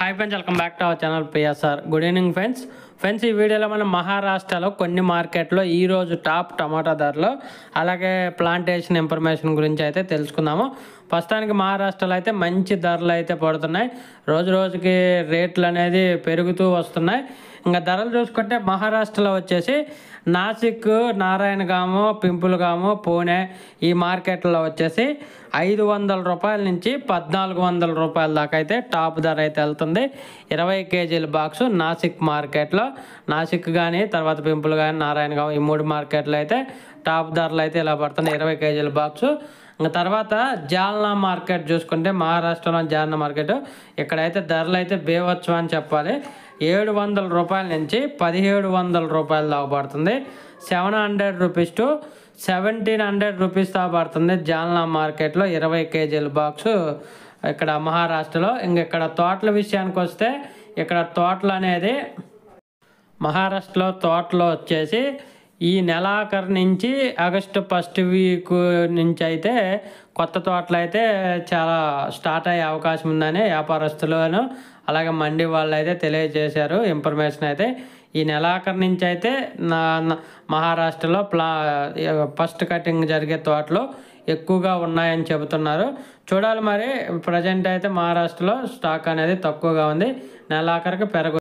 Hi friends, welcome back to our channel PSR. Good evening friends ఈ వీడియోలో మనం మహారాష్ట్రలో కొన్ని మార్కెట్లో ఈరోజు టాప్ టమాటా ధరలు అలాగే ప్లాంటేషన్ ఇన్ఫర్మేషన్ గురించి అయితే తెలుసుకుందాము. ప్రస్తుతానికి మహారాష్ట్రలో అయితే మంచి ధరలు అయితే పడుతున్నాయి. రోజు రోజుకి రేట్లు అనేది పెరుగుతూ వస్తున్నాయి. ఇంకా ధరలు చూసుకుంటే మహారాష్ట్రలో వచ్చేసి నాసిక్, నారాయణగాము, పింపుల్గాము, పూణే ఈ మార్కెట్లో వచ్చేసి 500 రూపాయల నుంచి 1400 రూపాయల దాకా అయితే టాప్ ధర అయితే వెళ్తుంది. 20 కేజీల బాక్సు నాసిక్ మార్కెట్లో, నాసిక్ కానీ తర్వాత పింపుల్ కానీ నారాయణగాము ఈ మూడు మార్కెట్లో అయితే టాప్ ధరలు అయితే ఇలా పడుతున్నాయి 20 కేజీల బాక్సు. ఇంకా తర్వాత జాల్నా మార్కెట్ చూసుకుంటే మహారాష్ట్రలో జాల్నా మార్కెట్ ఇక్కడైతే ధరలు అయితే బేవచ్చు అని చెప్పాలి. 700 రూపాయల నుంచి 1700 రూపాయల దాకా పడుతుంది. 700 రూపీస్ టు 1700 రూపీస్ దాకా పడుతుంది జాల్నా మార్కెట్లో 20 కేజీల బాక్సు ఇక్కడ మహారాష్ట్రలో. ఇక్కడ తోటల విషయానికి వస్తే ఇక్కడ తోటలు అనేది మహారాష్ట్రలో తోటలో వచ్చేసి ఈ నెలాఖరు నుంచి ఆగస్టు ఫస్ట్ వీక్ నుంచి అయితే కొత్త తోటలు అయితే చాలా స్టార్ట్ అయ్యే అవకాశం ఉందని వ్యాపారస్తులను అలాగే మండి వాళ్ళు అయితే తెలియజేశారు. ఇన్ఫర్మేషన్ అయితే ఈ నెలాఖరు నుంచి అయితే మహారాష్ట్రలో ఫస్ట్ కటింగ్ జరిగే తోటలు ఎక్కువగా ఉన్నాయని చెబుతున్నారు. చూడాలి మరి. ప్రజెంట్ అయితే మహారాష్ట్రలో స్టాక్ అనేది తక్కువగా ఉంది. నెలాఖరికి పెరగ